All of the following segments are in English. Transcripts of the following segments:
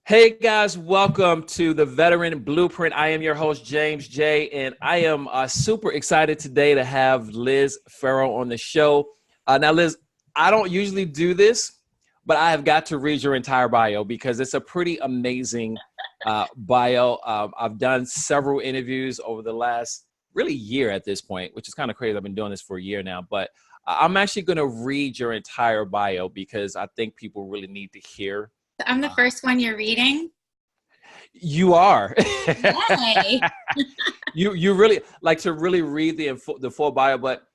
Hey guys, welcome to the Veteran Blueprint. I am your host, James J., and I am super excited today to have Liz Ferro on the show. Now, Liz, I don't usually do this, but I have got to read your entire bio because it's a pretty amazing bio. I've done several interviews over the last really year at this point, which is kind of crazy. I've been doing this for a year now, but I'm actually going to read your entire bio because I think people really need to hear. I'm the first one you're reading. You are. Yay. You really like to really read the full bio, but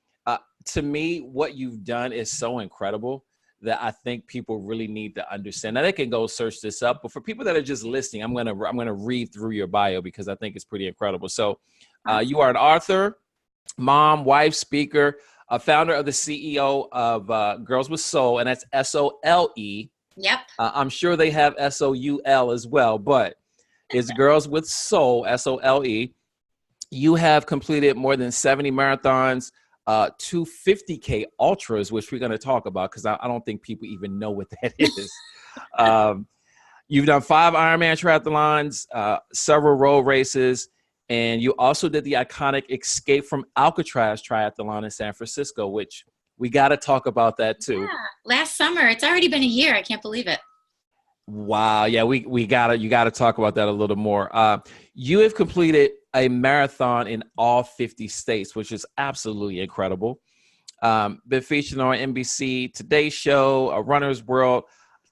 to me, what you've done is so incredible that I think people really need to understand. Now they can go search this up, but for people that are just listening, I'm gonna read through your bio because I think it's pretty incredible. So, you are an author, mom, wife, speaker, a founder of the CEO of Girls with Soul, and that's SOLE. Yep. I'm sure they have SOUL as well, but it's Girls with Soul, SOLE. You have completed more than 70 marathons, 250K ultras, which we're going to talk about because I don't think people even know what that is. You've done 5 Ironman triathlons, several road races, and you also did the iconic Escape from Alcatraz triathlon in San Francisco, which we got to talk about that too. Yeah. Last summer. It's already been a year. I can't believe it. Wow. Yeah, you gotta talk about that a little more. You have completed a marathon in all 50 states, which is absolutely incredible. Been featured on NBC, Today Show, A Runner's World,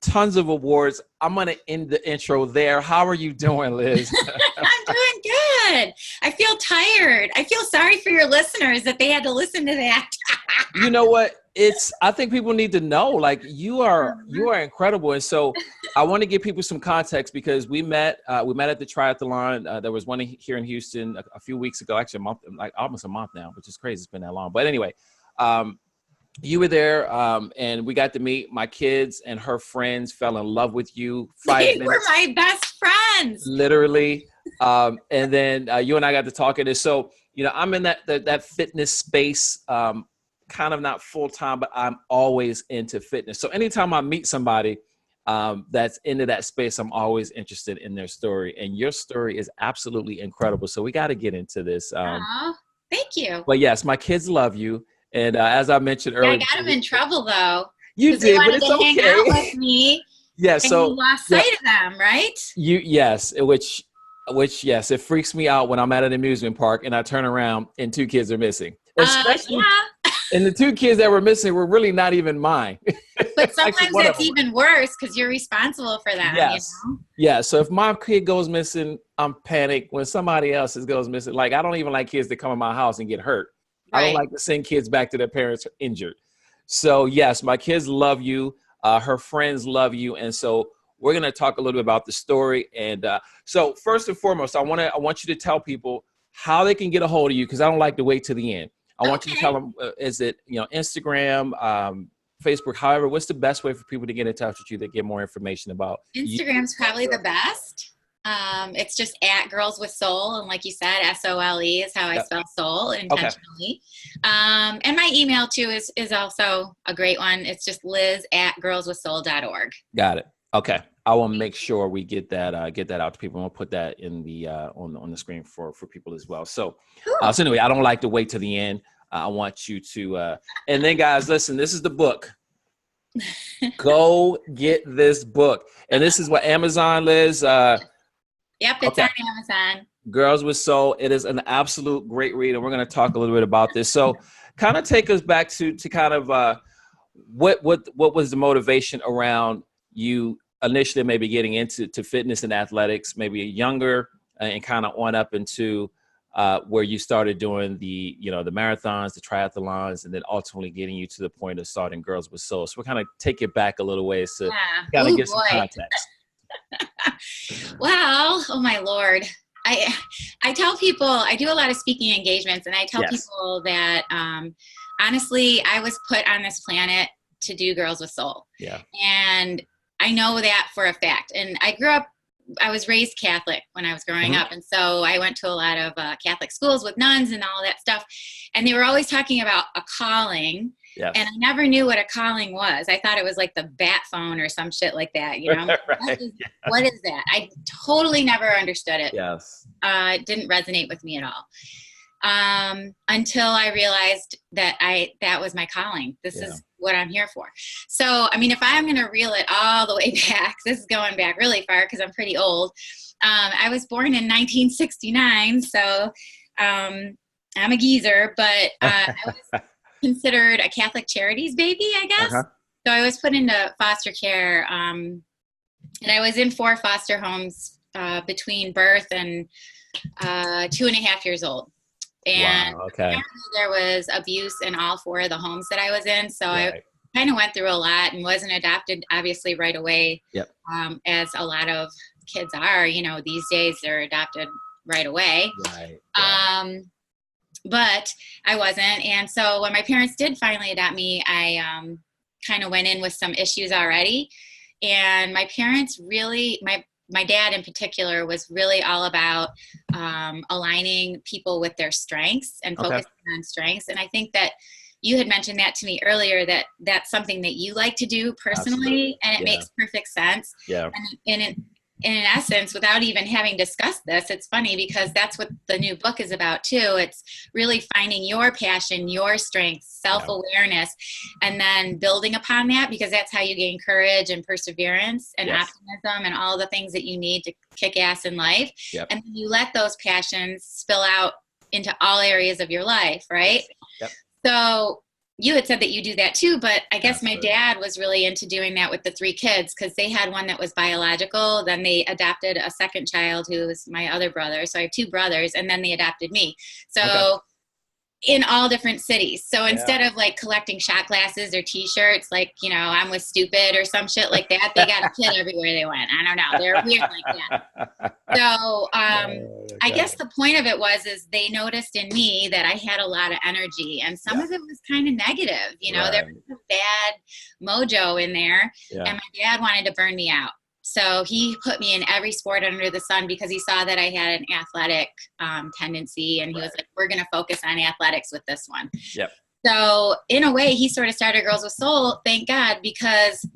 tons of awards. I'm gonna end the intro there. How are you doing, Liz? I'm doing good. I feel tired. I feel sorry for your listeners that they had to listen to that. You know what? I think people need to know, like, you are incredible. And so I want to give people some context because we met at the triathlon. There was one here in Houston a few weeks ago, actually a month, like almost a month now, which is crazy. It's been that long. But anyway, you were there and we got to meet. My kids and her friends fell in love with you. They were my best friends. Literally. And then you and I got to talking. And so, I'm in that fitness space, kind of not full time, but I'm always into fitness. So anytime I meet somebody that's into that space, I'm always interested in their story. And your story is absolutely incredible. So we got to get into this. Thank you. But yes, my kids love you. And as I mentioned earlier, I got them in trouble though. You did, but it's okay. Hang out with me. Yeah. So you lost sight of them, right? Which yes, it freaks me out when I'm at an amusement park and I turn around and 2 kids are missing. Especially, and the 2 kids that were missing were really not even mine. But sometimes that's even worse because you're responsible for them. Yes. Yeah. So if my kid goes missing, I'm panicked. When somebody else's goes missing, like I don't even like kids that come in my house and get hurt. Right. I don't like to send kids back to their parents injured. So yes, my kids love you. Her friends love you. And so we're going to talk a little bit about the story. And so first and foremost, I want you to tell people how they can get a hold of you because I don't like to wait to the end. I want you to tell them, is it, Instagram, Facebook, however, what's the best way for people to get in touch with you that get more information about Instagram's probably the best. It's just at Girls with Soul. And like you said, SOLE is how I spell soul intentionally. Okay. And my email too is also a great one. It's just liz@girlswithsoul.org. Got it. Okay. I will make sure we get that out to people. And we'll put that in the on the screen for people as well. So, cool. So anyway, I don't like to wait to the end. I want you to, and then guys, listen, this is the book. Go get this book. And this is what Amazon, Liz. Yep, it's on Amazon. Girls with Soul. It is an absolute great read. And we're going to talk a little bit about this. So kind of take us back to kind of what was the motivation around you initially maybe getting into fitness and athletics, maybe younger and kind of on up into where you started doing the marathons, the triathlons, and then ultimately getting you to the point of starting Girls with Soul. So we'll kind of take it back a little ways to kind of get some context. Well, oh my Lord. I tell people, I do a lot of speaking engagements, and I tell people that honestly, I was put on this planet to do Girls with Soul. Yeah. And I know that for a fact. And I was raised Catholic when I was growing up. And so I went to a lot of Catholic schools with nuns and all that stuff. And they were always talking about a calling. Yes. And I never knew what a calling was. I thought it was like the bat phone or some shit like that, you know? Right. What is that? I totally never understood it. Yes. It didn't resonate with me at all. Until I realized that that was my calling. This is what I'm here for. So, I mean, if I'm going to reel it all the way back, this is going back really far because I'm pretty old. I was born in 1969, so I'm a geezer, but I was considered a Catholic Charities baby, I guess. Uh-huh. So I was put into foster care, and I was in 4 foster homes between birth and 2.5 years old. And wow, okay. There was abuse in all 4 of the homes that I was in. So I kind of went through a lot and wasn't adopted, obviously, right away. Yep. As a lot of kids are, you know, these days they're adopted right away. Right. But I wasn't. And so when my parents did finally adopt me, I kind of went in with some issues already. And my parents really, my dad in particular was really all about aligning people with their strengths and focusing on strengths. And I think that you had mentioned that to me earlier, that that's something that you like to do personally. Absolutely. And it makes perfect sense. Yeah. And in essence, without even having discussed this, it's funny because that's what the new book is about too. It's really finding your passion, your strengths, self-awareness, and then building upon that, because that's how you gain courage and perseverance and optimism and all the things that you need to kick ass in life. Yep. And you let those passions spill out into all areas of your life, right? Yep. So you had said that you do that too, but I guess my dad was really into doing that with the 3 kids because they had one that was biological. Then they adopted a second child who was my other brother. So I have 2 brothers, and then they adopted me. So in all different cities. So instead of like collecting shot glasses or t-shirts, like, you know, I'm with stupid or some shit like that, they got a kid everywhere they went. I don't know. They're weird like that. So I guess the point of it is they noticed in me that I had a lot of energy, and some of it was kind of negative. You know, there was some bad mojo in there, and my dad wanted to burn me out. So he put me in every sport under the sun because he saw that I had an athletic tendency, and he was like, we're going to focus on athletics with this one. Yep. So in a way, he sort of started Girls with Soul, thank God, because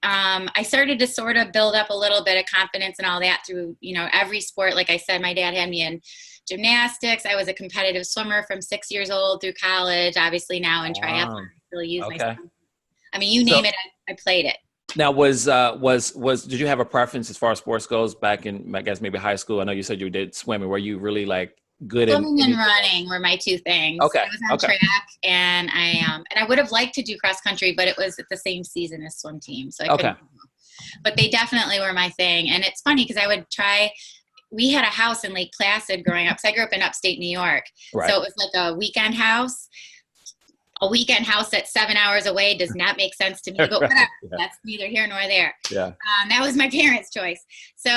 I started to sort of build up a little bit of confidence and all that through, you know, every sport. Like I said, my dad had me in gymnastics. I was a competitive swimmer from 6 years old through college, obviously now in triathlon. I really use myself. I mean, you name it, I played it. Now, did you have a preference as far as sports goes back in, I guess, maybe high school? I know you said you did swimming. Were you really like good at swimming and running were my 2 things. Okay. I was on track, and I would have liked to do cross country, but it was at the same season as swim team, so I couldn't. But they definitely were my thing. And it's funny because I would try. We had a house in Lake Placid growing up. So I grew up in upstate New York. Right. So it was like a weekend house. A weekend house that's 7 hours away does not make sense to me, but whatever. That's neither here nor there. Yeah. That was my parents' choice. So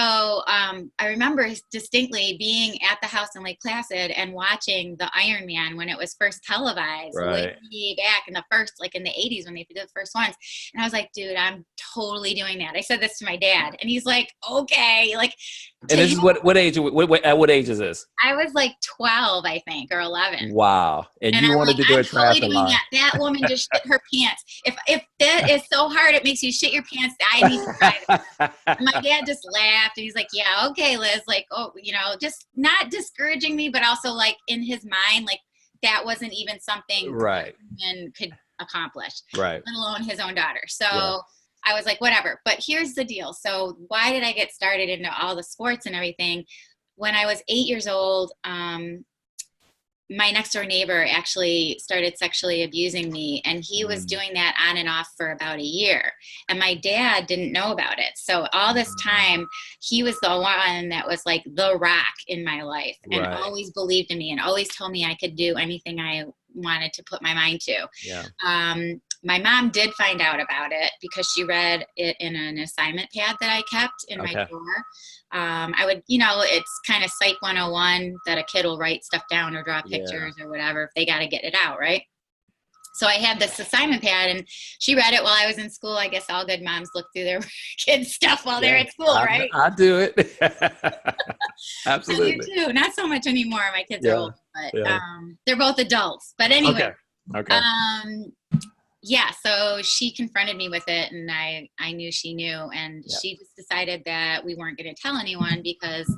I remember distinctly being at the house in Lake Placid and watching the Iron Man when it was first televised, way back in the first, like in the 80s when they did the first ones. And I was like, dude, I'm totally doing that. I said this to my dad, and he's like, okay. Like, and this is what age? At what age is this? I was like 12, I think, or 11. Wow. And you wanted to do a triathlon. That woman just shit her pants. If that is so hard, it makes you shit your pants. I need to try that. And my dad just laughed, and he's like, yeah, okay, Liz. Like, oh, you know, just not discouraging me, but also like in his mind, like that wasn't even something and could accomplish, let alone his own daughter. So I was like, whatever. But here's the deal. So why did I get started into all the sports and everything? When I was 8 years old, my next door neighbor actually started sexually abusing me, and he was doing that on and off for about a year. And my dad didn't know about it. So all this time, he was the one that was like the rock in my life, and always believed in me and always told me I could do anything I wanted to put my mind to. My mom did find out about it because she read it in an assignment pad that I kept in my drawer. I would, you know, it's kind of Psych 101 that a kid will write stuff down or draw pictures or whatever if they got to get it out, right? So I had this assignment pad, and she read it while I was in school. I guess all good moms look through their kids' stuff while they're at school, right? I do it. Absolutely. I do too. Not so much anymore. My kids are old, but they're both adults. But anyway. Okay. Yeah, so she confronted me with it, and I knew she knew, and she just decided that we weren't going to tell anyone because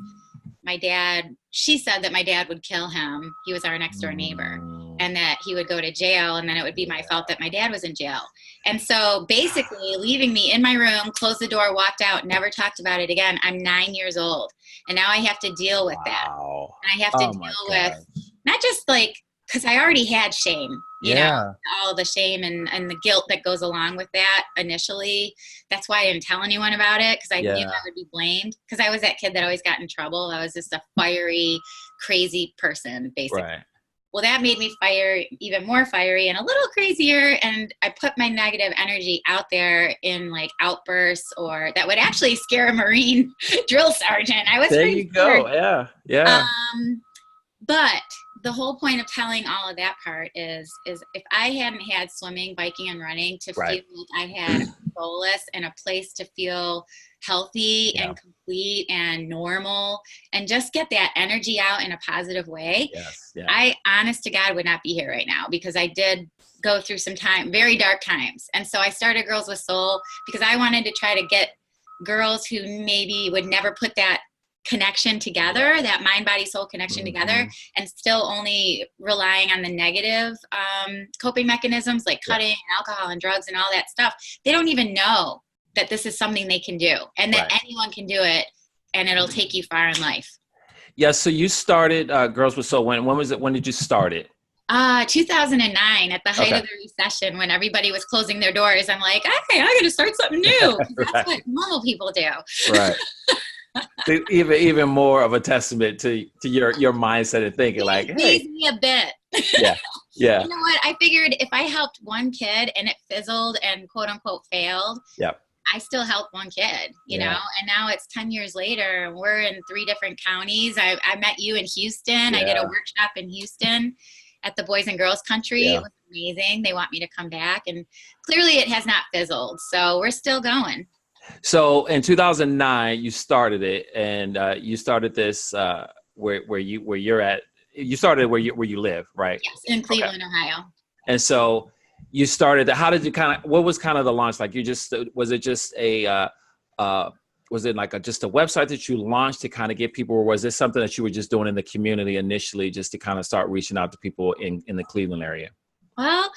she said that my dad would kill him. He was our next door neighbor, and that he would go to jail, and then it would be my fault that my dad was in jail. And so basically leaving me in my room, closed the door, walked out, never talked about it again. I'm 9 years old, and now I have to deal with that. And I have to deal with not just like, because I already had shame, you know, all the shame and the guilt that goes along with that initially. That's why I didn't tell anyone about it, because I knew I would be blamed. Because I was that kid that always got in trouble. I was just a fiery, crazy person, basically. Right. Well, that made me even more fiery and a little crazier. And I put my negative energy out there in like outbursts, or that would actually scare a Marine drill sergeant. I was there you go. Yeah. But the whole point of telling all of that part is if I hadn't had swimming, biking, and running to feel like I had a solace and a place to feel healthy and complete and normal and just get that energy out in a positive way, I, honest to God, would not be here right now, because I did go through some very dark times. And so I started Girls with Soul because I wanted to try to get girls who maybe would never put that connection together, that mind, body, soul connection together, and still only relying on the negative coping mechanisms like cutting and alcohol and drugs and all that stuff. They don't even know that this is something they can do, and that anyone can do it, and it'll take you far in life. Yeah. So you started Girls with Soul. When was it? When did you start it? 2009, at the height of the recession, when everybody was closing their doors. I'm like, okay, I'm going to start something new. That's what normal people do. Right. even more of a testament to your mindset and thinking, like, hey, me a bit. Yeah. You know what? I figured if I helped one kid and it fizzled and quote unquote failed, I still helped one kid, you know, and now it's 10 years later and we're in 3 different counties. I met you in Houston. I did a workshop in Houston at the Boys and Girls Country. It was amazing. They want me to come back, and clearly it has not fizzled. So we're still going. So in 2009, you started it, and you started this where you're at. You started where you live, right? Yes, in Cleveland, Ohio. And so you started. How did you what was kind of the launch like? Was it just was it like just a website that you launched to kind of get people, or was this something that you were just doing in the community initially, just to kind of start reaching out to people in the Cleveland area? Well,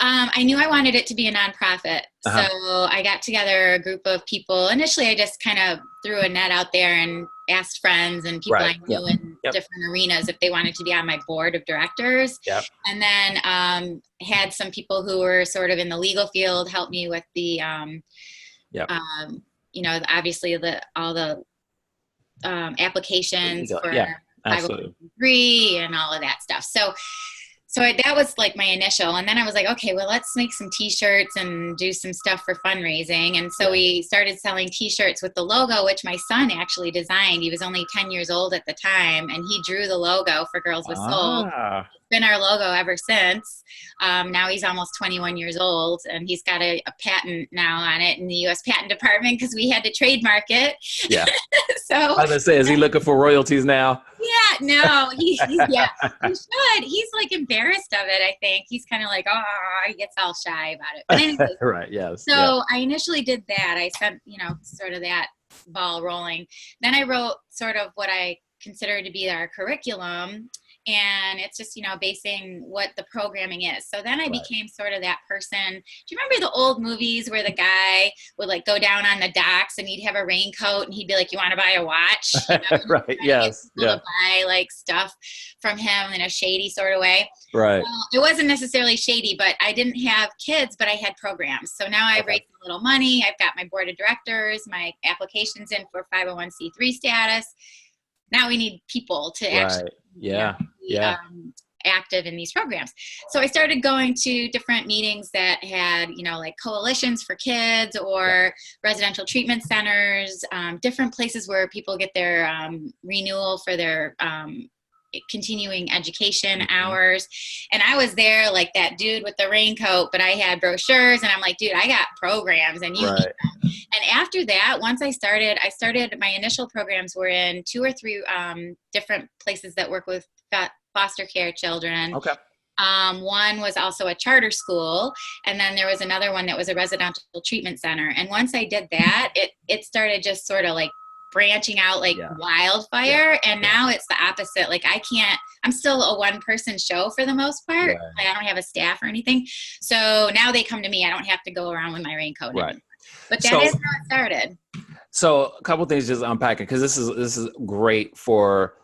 I knew I wanted it to be a nonprofit. So I got together a group of people. Initially, I just kind of threw a net out there and asked friends and people I knew in different arenas if they wanted to be on my board of directors. And then had some people who were sort of in the legal field help me with the, you know, obviously all the applications for 501(c)(3) and all of that stuff. So that was like my initial, and then I was like, okay, well, let's make some t-shirts and do some stuff for fundraising. And so we started selling t-shirts with the logo, which my son actually designed. He was only 10 years old at the time, and he drew the logo for Girls with Soul. It's been our logo ever since. Now he's almost 21 years old, and he's got a patent now on it in the U.S. Patent Department because we had to trademark it. Yeah. So I was gonna say, is he looking for royalties now? Yeah, no, he should. He's like embarrassed of it, I think. He's kind of like, he gets all shy about it. But anyway, right, yes. So I initially did that. I sent, sort of that ball rolling. Then I wrote sort of what I consider to be our curriculum. And it's just, basing what the programming is. So then I became sort of that person. Do you remember the old movies where the guy would like go down on the docks and he'd have a raincoat and he'd be like, you want to buy a watch? Right. Yes. To buy like stuff from him in a shady sort of way. Right. Well, it wasn't necessarily shady, but I didn't have kids, but I had programs. So now I've raised a little money. I've got my board of directors, my applications in for 501(c)(3) status. Now we need people to actually active in these programs. So I started going to different meetings that had, like coalitions for kids or residential treatment centers, different places where people get their renewal for their continuing education hours. And I was there like that dude with the raincoat, but I had brochures and I'm like, dude, I got programs and you need them. And after that, once I started my initial programs were in 2 or 3 different places that work with foster care children. One was also a charter school. And then there was another one that was a residential treatment center. And once I did that, it started just sort of like branching out like wildfire. And now it's the opposite. Like I'm still a one-person show for the most part. Right. Like, I don't have a staff or anything. So now they come to me. I don't have to go around with my raincoat. Right. But that is how it started. So a couple of things just unpacking, because this is great for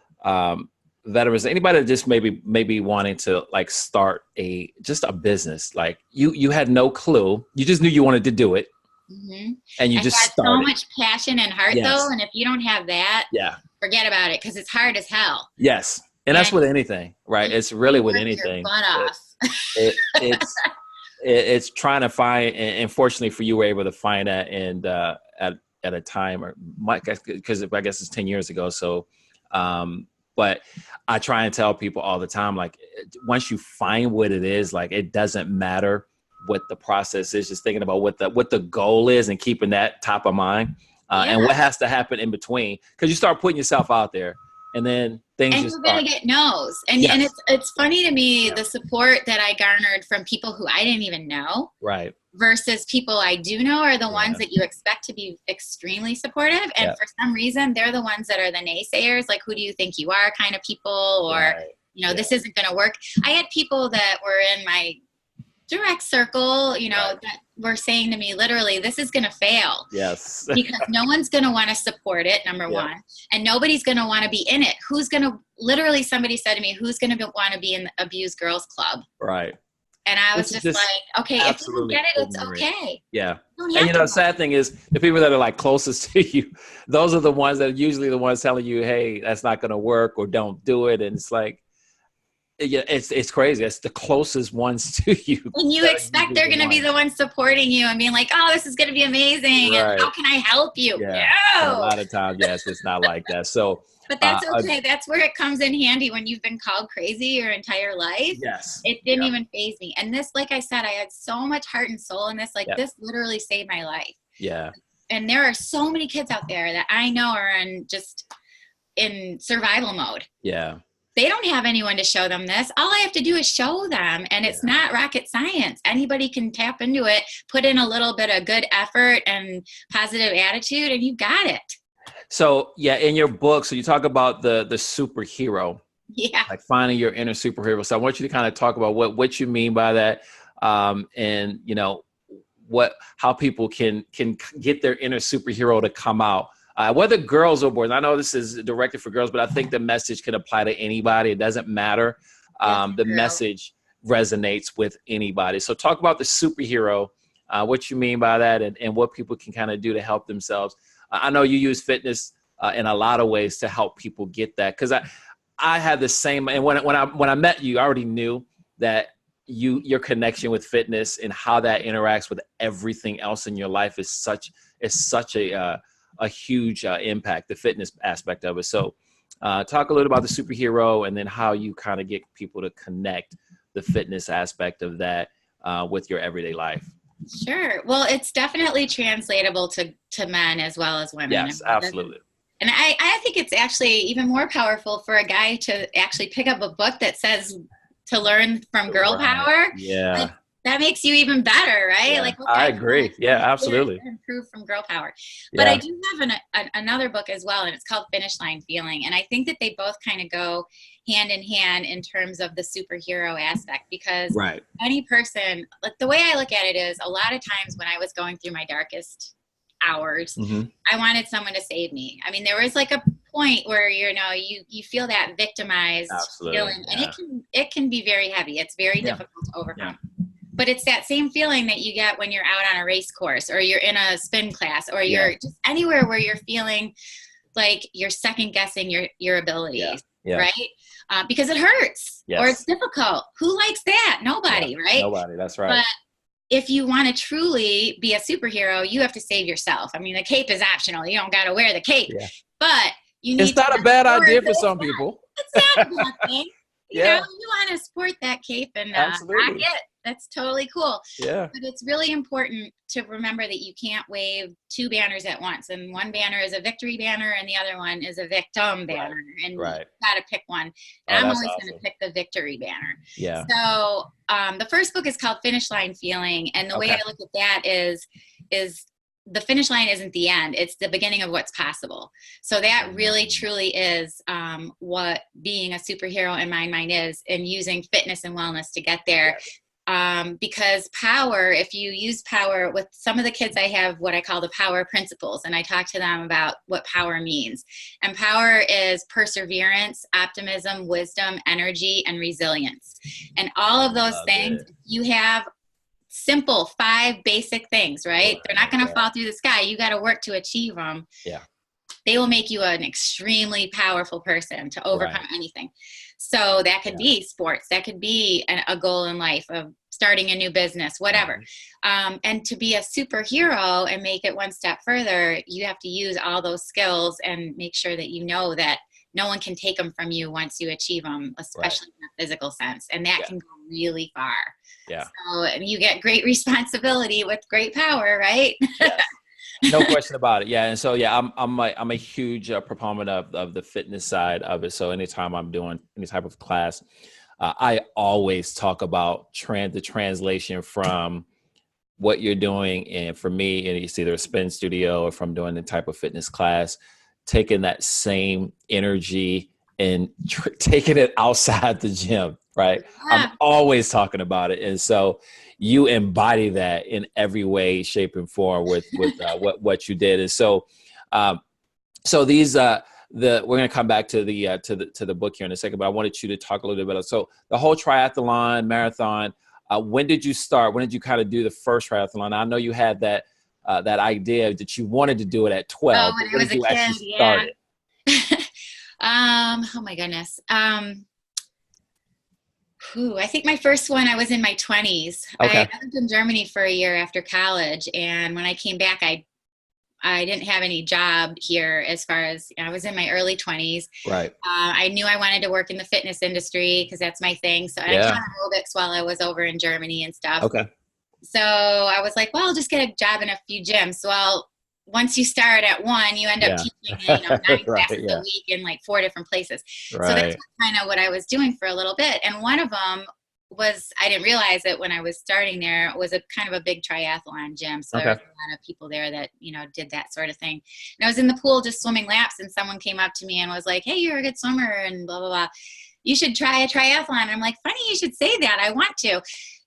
veterans, anybody that just maybe wanting to like start a business. Like you had no clue. You just knew you wanted to do it. Mm-hmm. And you just started. So much passion and heart though. And if you don't have that, forget about it. Cause it's hard as hell. Yes. And that's with anything, right? It's really with anything. Your butt off. It's trying to find, and fortunately for you, were able to find that and at a time, or because I guess it's 10 years ago. So, but I try and tell people all the time, like, once you find what it is, like, it doesn't matter what the process is, just thinking about what the goal is and keeping that top of mind, and what has to happen in between, because you start putting yourself out there. And then things and you're going to get no's. And it's funny to me, the support that I garnered from people who I didn't even know. Right. Versus people I do know are the ones that you expect to be extremely supportive. And for some reason, they're the ones that are the naysayers. Like, who do you think you are kind of people, or, this isn't going to work. I had people that were in my direct circle, that were saying to me, literally, this is going to fail. Yes. Because no one's going to want to support it, number one. And nobody's going to want to be in it. Literally somebody said to me, who's going to want to be in the Abused Girls Club? Right. And I was just like, okay, if you don't get it, it's okay. Yeah. And the sad thing is, the people that are like closest to you, those are the ones that are usually the ones telling you, hey, that's not going to work, or don't do it. And it's like, it's crazy. It's the closest ones to you. And you expect they're going to be the ones supporting you and being like, oh, this is going to be amazing. Right. And how can I help you? Yeah. No. A lot of times, it's not like that. So, but that's okay. That's where it comes in handy when you've been called crazy your entire life. Yes. It didn't even faze me. And this, like I said, I had so much heart and soul in this. Like, this literally saved my life. Yeah. And there are so many kids out there that I know are in survival mode. Yeah. They don't have anyone to show them this. All I have to do is show them, and it's not rocket science. Anybody can tap into it, put in a little bit of good effort and positive attitude, and you got it. So, in your book, so you talk about the superhero. Yeah. Like finding your inner superhero. So I want you to kind of talk about what you mean by that, and, how people can get their inner superhero to come out. Whether girls or boys, I know this is directed for girls, but I think the message can apply to anybody. It doesn't matter. The message resonates with anybody. So talk about the superhero, what you mean by that, and what people can kind of do to help themselves. I know you use fitness in a lot of ways to help people get that, because I had the same. And when I met you, I already knew that your connection with fitness and how that interacts with everything else in your life is such a huge impact, the fitness aspect of it. So talk a little about the superhero, and then how you kind of get people to connect the fitness aspect of that with your everyday life. Sure. Well, it's definitely translatable to men as well as women. Yes, absolutely. And I think it's actually even more powerful for a guy to actually pick up a book that says to learn from girl power. Yeah. Like, that makes you even better, right? Yeah, like, I agree. Yeah, absolutely. Improve from girl power. But I do have another book as well, and it's called Finish Line Feeling. And I think that they both kind of go hand in hand in terms of the superhero aspect, because any person, like, the way I look at it is, a lot of times when I was going through my darkest hours, I wanted someone to save me. I mean, there was like a point where, you feel that victimized feeling, and it can be very heavy. It's very difficult to overcome. But it's that same feeling that you get when you're out on a race course, or you're in a spin class, or you're just anywhere where you're feeling like you're second guessing your abilities, right? Because it hurts or it's difficult. Who likes that? Nobody, right? Nobody, that's right. But if you want to truly be a superhero, you have to save yourself. I mean, the cape is optional. You don't got to wear the cape. Yeah. But you need It's not a bad idea for some people. It's not a bad thing. You know, you want to sport that cape and rock it. That's totally cool. Yeah. But it's really important to remember that you can't wave two banners at once. And one banner is a victory banner and the other one is a victim banner. Right. And you got to pick one. And I'm always going to pick the victory banner. Yeah. So the first book is called Finish Line Feeling. And the way I look at that is the finish line isn't the end. It's the beginning of what's possible. So that really, truly is what being a superhero in my mind is, and using fitness and wellness to get there. Because power, if you use power with some of the kids, I have what I call the power principles, and I talk to them about what power means. And power is perseverance, optimism, wisdom, energy, and resilience. And all of those things, you have simple 5 basic things, right? They're not going to fall through the sky. You got to work to achieve them. Yeah. They will make you an extremely powerful person to overcome anything. So that could be sports. That could be a goal in life of starting a new business, whatever. And to be a superhero and make it one step further, you have to use all those skills and make sure that you know that no one can take them from you once you achieve them, especially in a physical sense. And that can go really far. Yeah. So and you get great responsibility with great power, right? Yes. No question about it. Yeah. And so, I'm a huge proponent of the fitness side of it. So anytime I'm doing any type of class, I always talk about the translation from what you're doing. And for me, and it's either a spin studio or if I'm doing the type of fitness class, taking that same energy and taking it outside the gym. Right. Yeah. I'm always talking about it. And so you embody that in every way, shape, and form with what you did. And so, these, we're going to come back to the book here in a second, but I wanted you to talk a little bit about, so the whole triathlon marathon, when did you start? When did you kind of do the first triathlon? I know you had that idea that you wanted to do it at 12. When I was a kid, start it? Oh my goodness. I think my first one, I was in my 20s. Okay. I lived in Germany for a year after college. And when I came back, I didn't have any job here as far as I was in my early 20s. Right. I knew I wanted to work in the fitness industry because that's my thing. So I taught aerobics while I was over in Germany and stuff. Okay. So I was like, well, I'll just get a job in a few gyms. Well, once you start at one, you end up teaching 9 classes a week in like 4 different places. Right. So that's kind of what I was doing for a little bit. And one of them was, I didn't realize it when I was starting there, was a kind of a big triathlon gym. So there was a lot of people there that, did that sort of thing. And I was in the pool just swimming laps, and someone came up to me and was like, hey, you're a good swimmer and blah, blah, blah. You should try a triathlon. And I'm like, funny you should say that. I want to.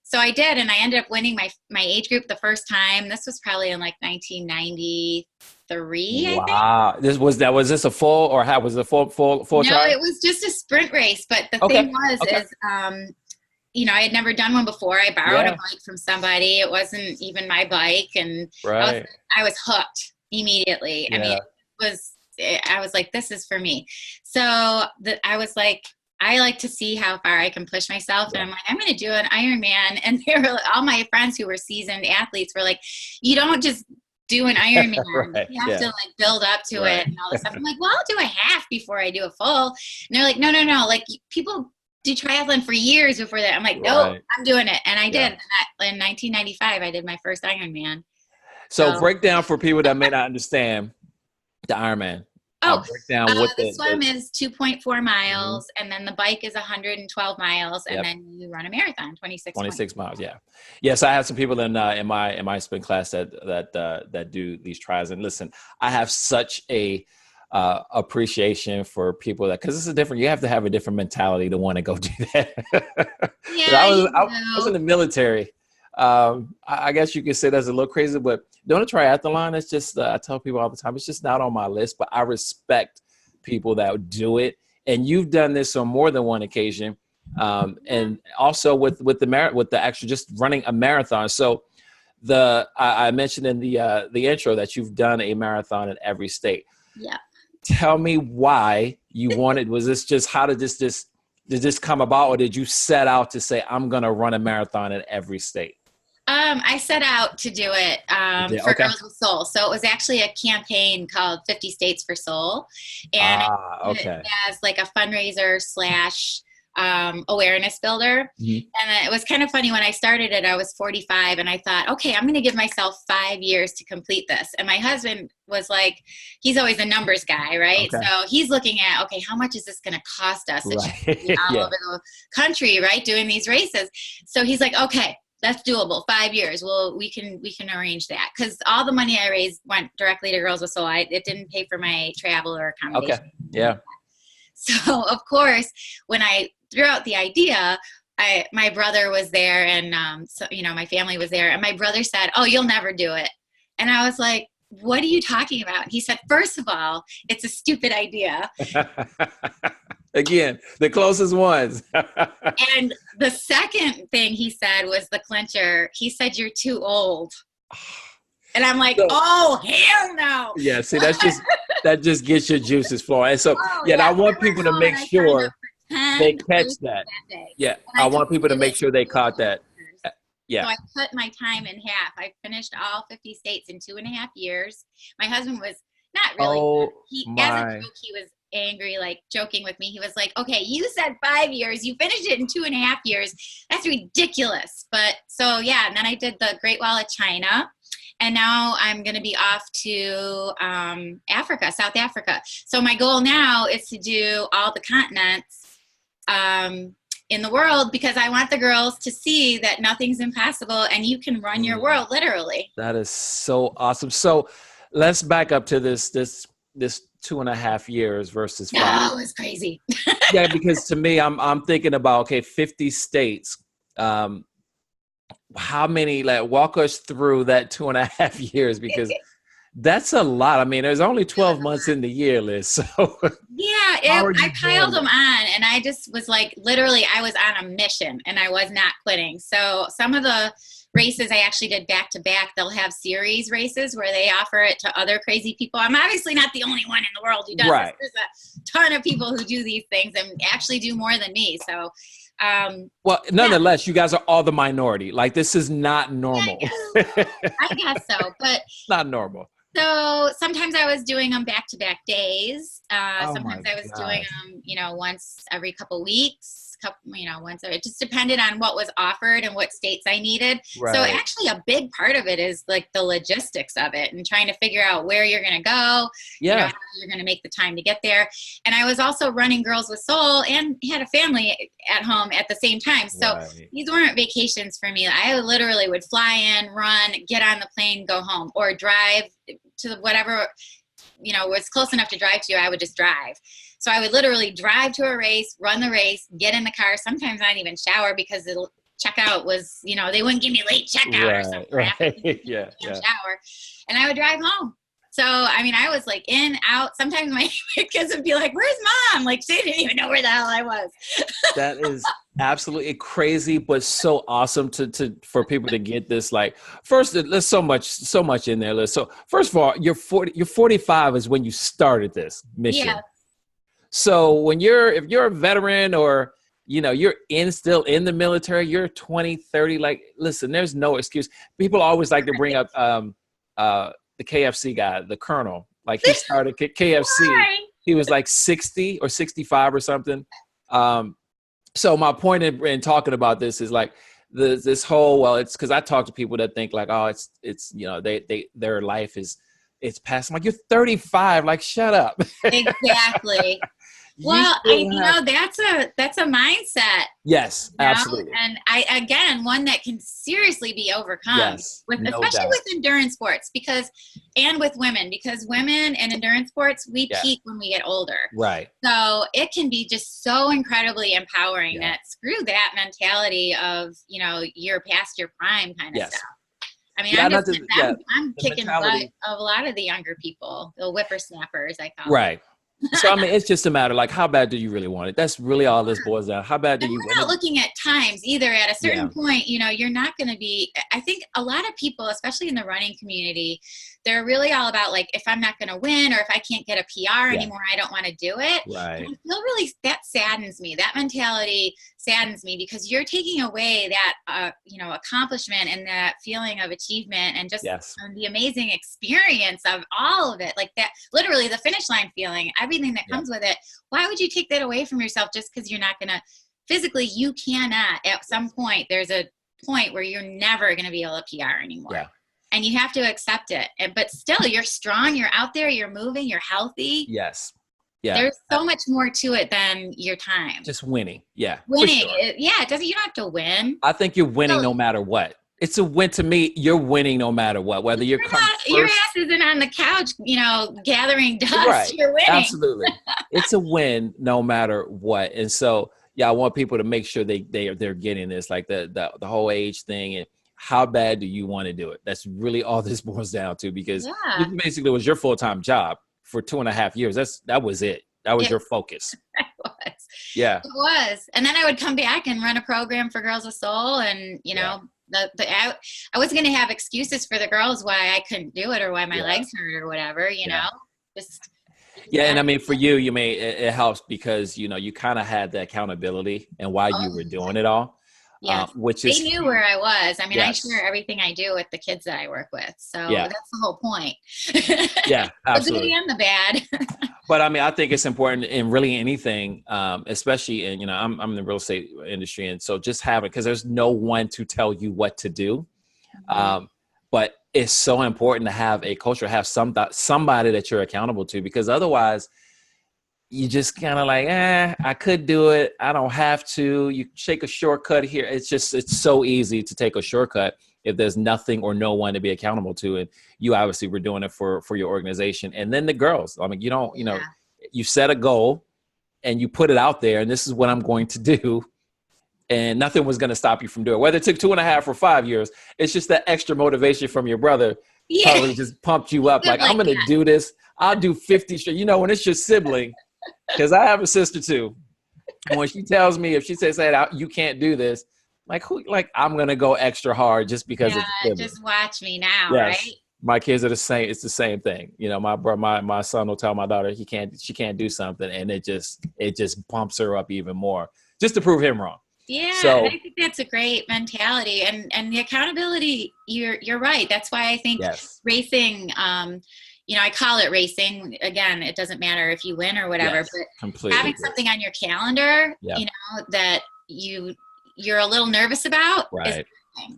So I did, and I ended up winning my age group the first time. This was probably in like 1993. Wow! Was this a full, or how was it full No, try? It was just a sprint race. But the thing was, I had never done one before. I borrowed a bike from somebody. It wasn't even my bike, and I was hooked immediately. I mean, I was like, this is for me. So I was like, I like to see how far I can push myself. And I'm like, I'm going to do an Ironman. And all my friends who were seasoned athletes were like, you don't just do an Ironman. You have to like build up to it and all this stuff. I'm like, well, I'll do a half before I do a full. And they're like, no. Like people do triathlon for years before that. I'm like, no, I'm doing it. And I did. And in 1995, I did my first Ironman. So break down for people that may not understand the Ironman. Break down what the swim is 2.4 miles, and then the bike is 112 miles, and then you run a marathon, 26 miles. Yeah. Yes, I have some people in my spin class that do these tries. And listen, I have such a appreciation for people because this is different. You have to have a different mentality to want to go do that. I was in the military. I guess you could say that's a little crazy, but doing a triathlon, it's just, I tell people all the time, it's just not on my list, but I respect people that do it. And you've done this on more than one occasion. And also with the actual just running a marathon. So I mentioned in the intro that you've done a marathon in every state. Yeah. Tell me why you wanted, was this just, how did this did this come about, or did you set out to say, I'm going to run a marathon in every state? I set out to do it for Girls with Soul. So it was actually a campaign called 50 States for Soul. And it as like a fundraiser / awareness builder. And it was kind of funny when I started it, I was 45 and I thought, okay, I'm going to give myself 5 years to complete this. And my husband was like, he's always a numbers guy, right? Okay. So he's looking at, okay, how much is this going to cost us? All over the country, right? Doing these races. So he's like, okay, that's doable. 5 years. Well, we can arrange that. Cause all the money I raised went directly to Girls with Soul. It didn't pay for my travel or accommodation. Okay. Yeah. So of course, when I threw out the idea, my brother was there and, so, my family was there and my brother said, oh, you'll never do it. And I was like, what are you talking about? And he said, first of all, it's a stupid idea. Again, the closest ones. And the second thing he said was the clincher. He said, you're too old. And I'm like, oh, hell no. Yeah, see, that just gets your juices flowing. And so, I want people to make sure they catch that. Yeah, I want people to make sure they caught that. Yeah. So I cut my time in half. I finished all 50 states in 2.5 years. My husband was not really. As a joke, he was angry, like joking with me. He was like, okay, you said 5 years. You finished it in 2.5 years. That's ridiculous. But so, yeah. And then I did the Great Wall of China. And now I'm going to be off to Africa, South Africa. So my goal now is to do all the continents in the world because I want the girls to see that nothing's impossible and you can run your world literally. That is so awesome. So let's back up to this 2.5 years versus 5. Oh, it's crazy. Yeah, because to me, I'm thinking about, 50 states. How many, walk us through that 2.5 years, because that's a lot. I mean, there's only 12 months in the year, Liz. So yeah, I piled them on and I just was like, literally, I was on a mission and I was not quitting. So some of the races I actually did back to back. They'll have series races where they offer it to other crazy people. I'm obviously not the only one in the world who does this. There's a ton of people who do these things and actually do more than me. So well, nonetheless, you guys are all the minority. Like, this is not normal. I guess so, but not normal. So sometimes I was doing them back-to-back days. Sometimes I was doing them, once every couple weeks. It just depended on what was offered and what states I needed. Right. So actually a big part of it is like the logistics of it and trying to figure out where you're going to go, how you're going to make the time to get there. And I was also running Girls with Soul and had a family at home at the same time. So these weren't vacations for me. I literally would fly in, run, get on the plane, go home, or drive to whatever, was close enough to drive to. I would just drive. So I would literally drive to a race, run the race, get in the car, sometimes not even shower because the checkout was, they wouldn't give me late checkout or something. Right. Shower. And I would drive home. So, I was like in, out. Sometimes my kids would be like, where's mom? Like, they didn't even know where the hell I was. That is absolutely crazy, but so awesome for people to get this. Like, first, there's so much in there, Liz. So first of all, you're 45 is when you started this mission. Yeah. So if you're a veteran or, you're still in the military, you're 20, 30, like, listen, there's no excuse. People always like to bring up the KFC guy, the Colonel. Like, he started KFC. He was like 60 or 65 or something. So my point in talking about this is like this whole, it's because I talk to people that think like, oh, it's their life it's past. I'm like, you're 35. Like, shut up. Exactly. Well, that's a mindset. Yes, absolutely. And one that can seriously be overcome especially with endurance sports and with women, because women in endurance sports, we peak when we get older. Right. So it can be just so incredibly empowering that screw that mentality of, you're past your prime kind of stuff. I'm kicking the butt of a lot of the younger people, the whippersnappers, I call them. Right. So, it's just a matter like, how bad do you really want it? That's really all this boils down. How bad do you want it? We're not looking at times either. At a certain point, you're not going to be, I think a lot of people, especially in the running community, they're really all about like, if I'm not going to win or if I can't get a PR anymore, I don't want to do it. Right. And I feel really, that saddens me. That mentality saddens me because you're taking away that, accomplishment and that feeling of achievement and just the amazing experience of all of it. Like that, literally the finish line feeling, everything that comes with it. Why would you take that away from yourself just because you're not going to physically you cannot, at some point, there's a point where you're never going to be able to PR anymore. Yeah. And you have to accept it. But still, you're strong, you're out there, you're moving, you're healthy. Yes. Yeah. There's so much more to it than your time. Just winning. Yeah. Winning. Sure. It doesn't, you don't have to win. I think you're winning no matter what. It's a win to me. You're winning no matter what, whether your ass isn't on the couch, gathering dust. Right. You're winning. Absolutely. It's a win no matter what. And so, yeah, I want people to make sure they're getting this, like the whole age thing, and how bad do you want to do it? That's really all this boils down to, because it basically was your full-time job for 2.5 years. That was it. That was your focus. It was. Yeah. It was. And then I would come back and run a program for Girls with Soul, and I wasn't going to have excuses for the girls why I couldn't do it or why my legs hurt or whatever, know. And I mean, for you, it helps because, you kind of had the accountability and why you were doing it all. Yeah, they knew where I was. I mean, I share everything I do with the kids that I work with. So that's the whole point. Yeah, absolutely. The good and the bad. But I mean, I think it's important in really anything, especially in, I'm in the real estate industry. And so just having, because there's no one to tell you what to do. But it's so important to have a culture, have somebody that you're accountable to, because otherwise you just kind of like, I could do it. I don't have to. You take a shortcut here. It's so easy to take a shortcut if there's nothing or no one to be accountable to. And you obviously were doing it for your organization. And then the girls, I mean, you set a goal and you put it out there, and this is what I'm going to do. And nothing was going to stop you from doing it. Whether it took 2.5 or 5 years, it's just that extra motivation from your brother probably just pumped you up. Like I'm going to do this. I'll do 50 straight. When it's your sibling, because I have a sister too. And when she tells me, if she says, hey, you can't do this, I'm going to go extra hard just because it's sibling. Just watch me now, right? My kids are the same. It's the same thing. My son will tell my daughter she can't do something, and it just pumps her up even more just to prove him wrong. Yeah, and I think that's a great mentality, and the accountability. You're right. That's why I think racing. I call it racing. Again, it doesn't matter if you win or whatever, but having something on your calendar, that you're a little nervous about. Right.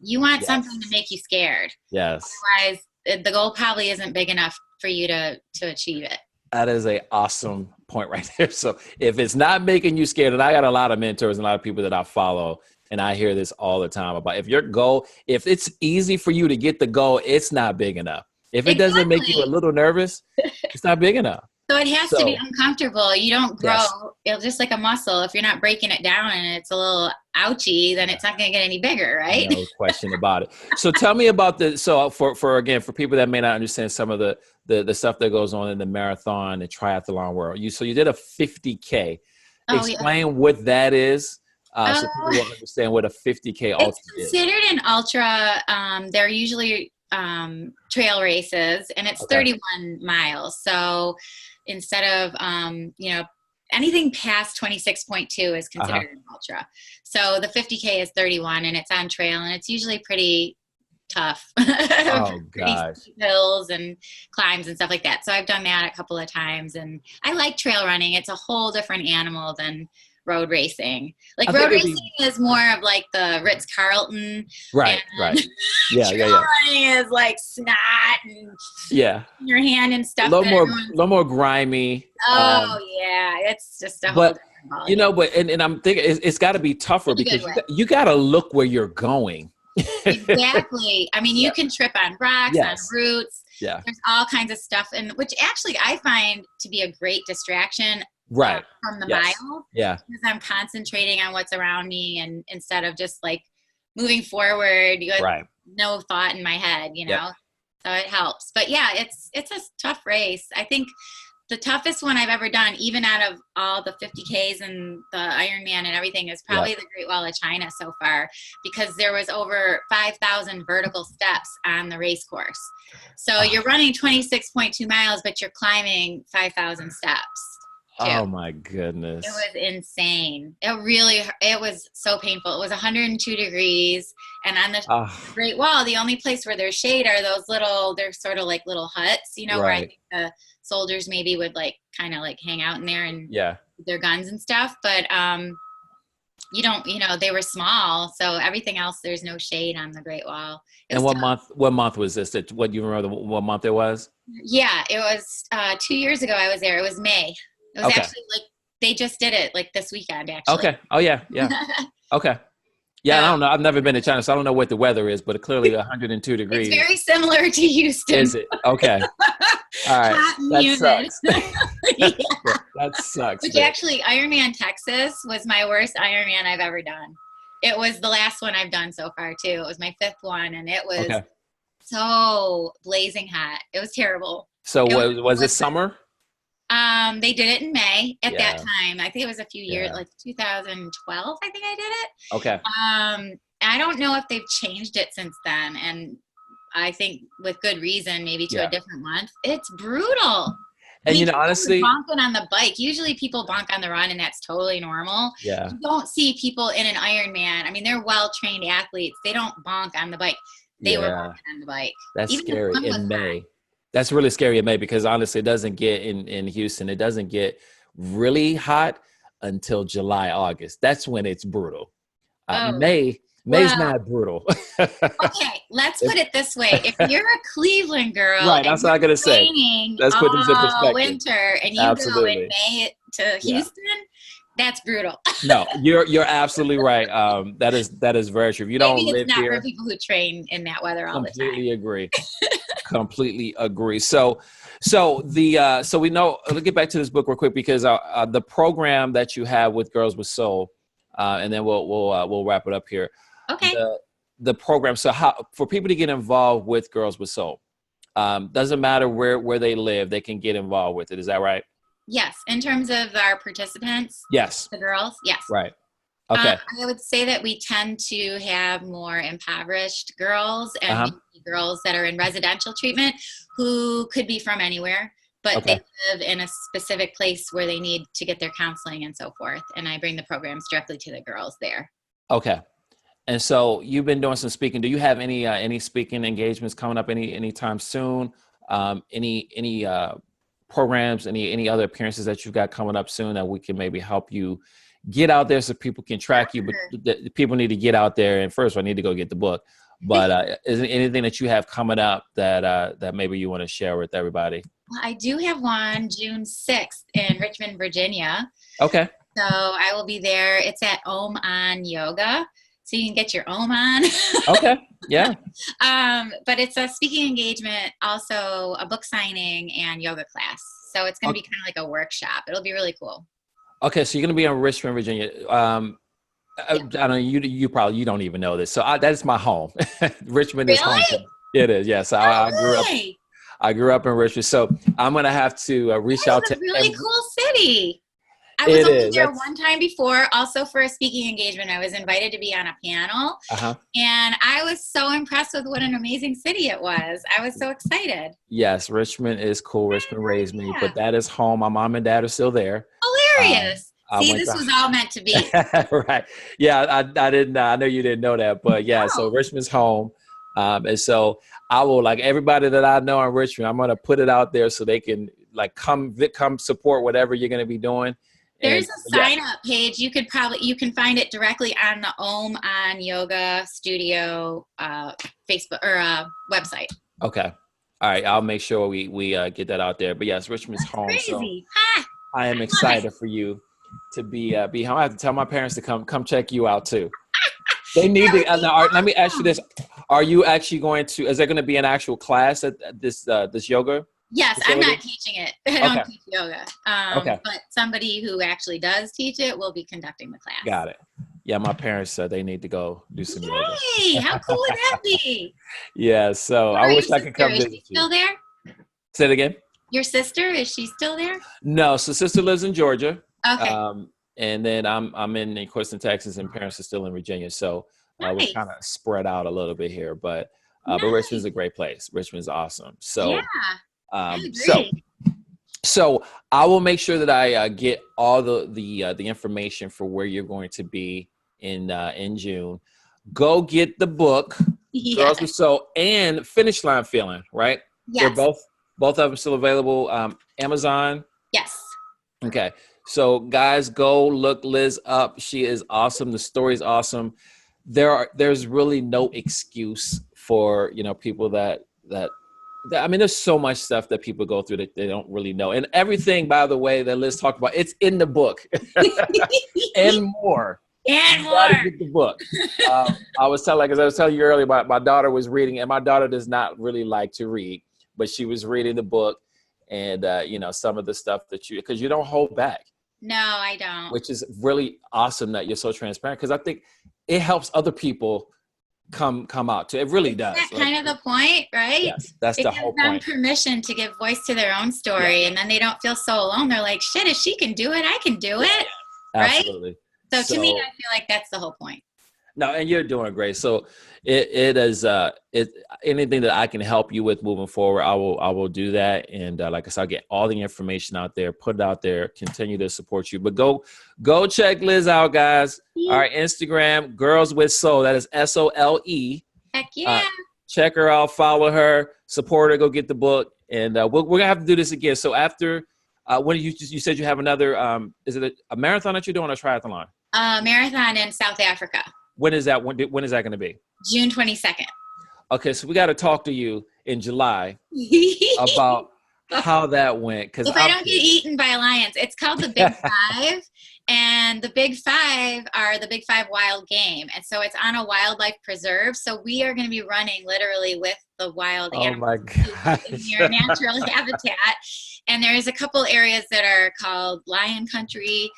You want something to make you scared. Yes. Otherwise, the goal probably isn't big enough for you to achieve it. That is an awesome point right there. So if it's not making you scared, and I got a lot of mentors and a lot of people that I follow, and I hear this all the time about if it's easy for you to get the goal, it's not big enough. If it doesn't make you a little nervous, it's not big enough. So it has to be uncomfortable. You don't grow. It's just like a muscle. If you're not breaking it down and it's a little ouchy, then it's not going to get any bigger, right? No question about it. So tell me about for people that may not understand some of the stuff that goes on in the marathon and triathlon world. You did a 50K. Explain what that is. So people will understand what a 50K ultra is. It's considered an ultra. They're usually trail races, and it's 31 miles. So instead of, anything past 26.2 is considered an ultra. So the 50K is 31, and it's on trail, and it's usually pretty tough. Oh, gosh. Hills and climbs and stuff like that. So I've done that a couple of times, and I like trail running. It's a whole different animal than road racing. Like road racing is more of like the Ritz-Carlton. Right. Yeah. Running is like snot and your hand and stuff. A little more grimy. It's just a whole different volume. And I'm thinking it's got to be tougher because you got to look where you're going. Exactly. I mean, you can trip on rocks, on roots. Yeah. There's all kinds of stuff, and which actually I find to be a great distraction. From the mile. Yeah. Because I'm concentrating on what's around me, and instead of just like moving forward, you have no thought in my head, so it helps. But it's a tough race. I think the toughest one I've ever done, even out of all the 50Ks and the Ironman and everything, is probably the Great Wall of China so far, because there was over 5,000 vertical steps on the race course. So you're running 26.2 miles, but you're climbing 5,000 steps. Oh my goodness. It was insane. It was so painful. It was 102 degrees. And on the Great Wall, the only place where there's shade are they're sort of like little huts, where I think the soldiers maybe would like kind of like hang out in there and their guns and stuff. But they were small. So everything else, there's no shade on the Great Wall. And what month was this? What you remember what month it was? Yeah, it was 2 years ago I was there. It was May. It was actually like, they just did it like this weekend, actually. Okay. Oh, yeah. Yeah. Okay. Yeah, I don't know. I've never been to China, so I don't know what the weather is, but clearly 102 degrees. It's very similar to Houston. Is it? Okay. All right. Hot and that humid. sucks. Yeah. That sucks. Which actually, Ironman Texas was my worst Ironman I've ever done. It was the last one I've done so far, too. It was my 5th one, and it was so blazing hot. It was terrible. So was it summer? They did it in May at that time. I think it was a few years, like 2012, I think I did it. Okay. I don't know if they've changed it since then. And I think with good reason, maybe to a different month. It's brutal. And honestly, bonking on the bike. Usually people bonk on the run, and that's totally normal. Yeah. You don't see people in an Ironman. I mean, they're well-trained athletes. They don't bonk on the bike. They were bonking on the bike. That's even scary in May. That's really scary in May, because honestly, it doesn't get in Houston. It doesn't get really hot until July, August. That's when it's brutal. May's not brutal. Okay, let's put it this way. If you're a Cleveland girl, right? That's what I'm gonna say. Let's put this in perspective. Winter, and you go in May to Houston, that's brutal. No, you're absolutely right. That is very true. If you don't live not here, for people who train in that weather all the time. Completely agree. Completely agree. So we know. Let's get back to this book real quick, because the program that you have with Girls with Soul, and then we'll wrap it up here. Okay. The program. So for people to get involved with Girls with Soul, doesn't matter where they live, they can get involved with it. Is that right? Yes. In terms of our participants. Yes. The girls. Yes. Right. Okay. I would say that we tend to have more impoverished girls and girls that are in residential treatment who could be from anywhere, but they live in a specific place where they need to get their counseling and so forth. And I bring the programs directly to the girls there. Okay. And so you've been doing some speaking. Do you have any speaking engagements coming up anytime soon? Any programs, any other appearances that you've got coming up soon that we can maybe help you get out there so people can track you? But the people need to get out there, and first I need to go get the book. But is there anything that you have coming up that maybe you want to share with everybody? Well, I do have one June 6th in Richmond, Virginia. Okay. So I will be there. It's at Om On Yoga. So you can get your Om on. Okay. Yeah. But it's a speaking engagement, also a book signing and yoga class. So it's going to be kind of like a workshop. It'll be really cool. Okay. So you're going to be in Richmond, Virginia. I don't know, you probably don't even know this. So that's my home. Richmond is home. It is. Yes. I grew up in Richmond. So I'm going to have to reach out to. It's a really cool city. I was only there one time before, also for a speaking engagement. I was invited to be on a panel, and I was so impressed with what an amazing city it was. I was so excited. Yes, Richmond is cool. Richmond raised me, but that is home. My mom and dad are still there. Hilarious. See, this was all meant to be. Right. Yeah, I didn't. I know you didn't know that, but yeah. So Richmond's home, and so I will, like everybody that I know in Richmond, I'm gonna put it out there so they can come support whatever you're gonna be doing. There's a sign up page. You can find it directly on the Om On Yoga Studio Facebook or website. Okay. All right. I'll make sure we get that out there. But yes, Richmond's home. Crazy. So I am excited for you to be home. I have to tell my parents to come check you out too. They need to. Let me ask you this: are you actually going to? Is there going to be an actual class at this yoga? Yes, I'm not teaching it. I don't teach yoga. But somebody who actually does teach it will be conducting the class. Got it. Yeah, my parents said they need to go do some yoga. Hey, how cool would that be? Yeah, so I wish I could come visit you. Is she still there? Say it again. Your sister, is she still there? No, so sister lives in Georgia. Okay. And then I'm in Houston, Texas, and parents are still in Virginia. So we're kind of spread out a little bit here, but Richmond's a great place. Richmond's awesome. So so I will make sure that I get all the information for where you're going to be in June. Go get the book, Girls with Soul, and Finish Line Feeling, right? Yes. They're both of them still available. Amazon. Yes. Okay. So guys, go look Liz up. She is awesome. The story is awesome. There's really no excuse for, people that I mean, there's so much stuff that people go through that they don't really know. And everything, by the way, that Liz talked about, it's in the book and more. And you more. gotta get the book. I was telling you earlier, my daughter was reading, and my daughter does not really like to read, but she was reading the book, and some of the stuff because you don't hold back. No, I don't. Which is really awesome that you're so transparent, because I think it helps other people come out to it. Really does. That's kind of the point, right? Yes, that's the whole point. It gives them permission to give voice to their own story, and then they don't feel so alone. They're like, shit, if she can do it, I can do it. Absolutely. Right? So to me, I feel like that's the whole point. No, and you're doing great. So it is anything that I can help you with moving forward, I will do that. And like I said, I'll get all the information out there, put it out there, continue to support you. But go check Liz out, guys. Yeah. All right, Instagram, Girls with Soul. That is SOLE. Heck yeah. Check her out, follow her, support her, go get the book. And we're gonna have to do this again. So after when you said you have another is it a marathon that you're doing or a triathlon? Marathon in South Africa. When is that? When is that going to be? June 22nd. Okay, so we got to talk to you in July about how that went. Because if I don't get eaten by lions, it's called the Big Five, and the Big Five are the Big Five wild game, and so it's on a wildlife preserve. So we are going to be running literally with the wild animals. Oh my gosh. In your natural habitat, and there's a couple areas that are called lion country.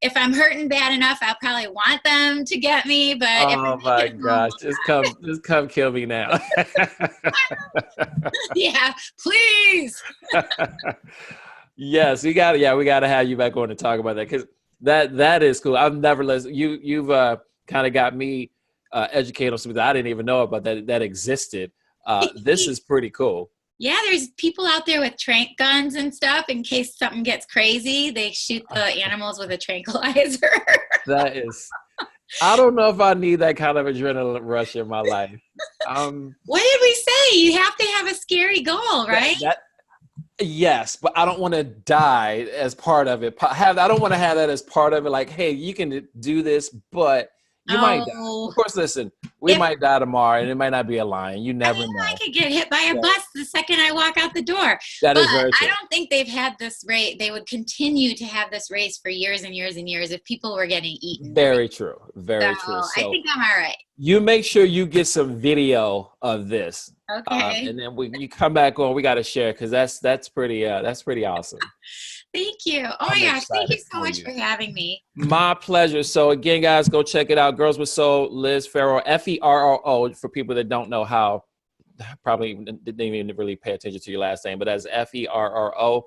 If I'm hurting bad enough, I'll probably want them to get me. But oh my gosh, just come kill me now. Yeah, please. Yes, we got to have you back on to talk about that, because that is cool. I've never listened. You've kind of got me educated on something that I didn't even know about that existed. This is pretty cool. Yeah, there's people out there with tranq guns and stuff in case something gets crazy. They shoot the animals with a tranquilizer. That is, I don't know if I need that kind of adrenaline rush in my life. What did we say? You have to have a scary goal, right? Yes, but I don't want to die as part of it. I don't want to have that as part of it. Like, hey, you can do this, but you might die. Of course, listen, we might die tomorrow, and it might not be a lion. You never know. I could get hit by a bus the second I walk out the door. That is very true. I don't think they've had this race. They would continue to have this race for years and years and years if people were getting eaten. Very true. Very true. So I think I'm all right. You make sure you get some video of this. Okay. And then you come back on. We got to share, because that's pretty awesome. Thank you. Oh my gosh. Thank you so much for having me. My pleasure. So again, guys, go check it out. Girls with Soul, Liz Ferro, Ferro, for people that don't know how, probably didn't even really pay attention to your last name, but that's Ferro.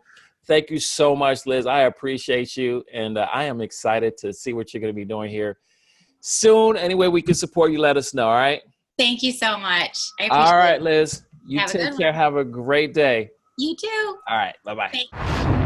Thank you so much, Liz. I appreciate you. And I am excited to see what you're going to be doing here soon. Any way we can support you, let us know. All right. Thank you so much. I appreciate all right, Liz. You Have take care. Have a great day. You too. All right. Bye-bye.